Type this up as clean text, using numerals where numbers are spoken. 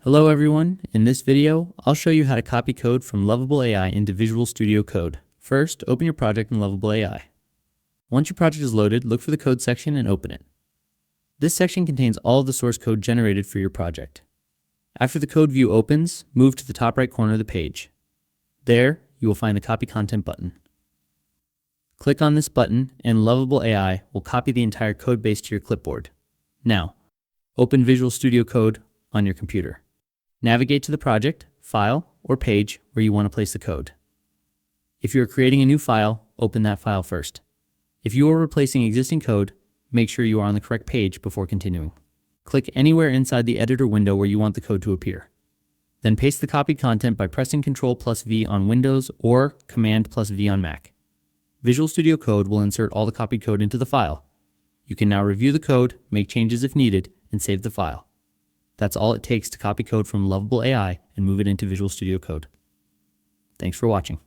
Hello everyone, in this video, I'll show you how to copy code from Lovable AI into Visual Studio Code. First, open your project in Lovable AI. Once your project is loaded, look for the code section and open it. This section contains all of the source code generated for your project. After the code view opens, move to the top right corner of the page. There, you will find the Copy Content button. Click on this button and Lovable AI will copy the entire code base to your clipboard. Now, open Visual Studio Code on your computer. Navigate to the project, file, or page where you want to place the code. If you are creating a new file, open that file first. If you are replacing existing code, make sure you are on the correct page before continuing. Click anywhere inside the editor window where you want the code to appear. Then paste the copied content by pressing Ctrl+V on Windows or Command+V on Mac. Visual Studio Code will insert all the copied code into the file. You can now review the code, make changes if needed, and save the file. That's all it takes to copy code from Lovable AI and move it into Visual Studio Code. Thanks for watching.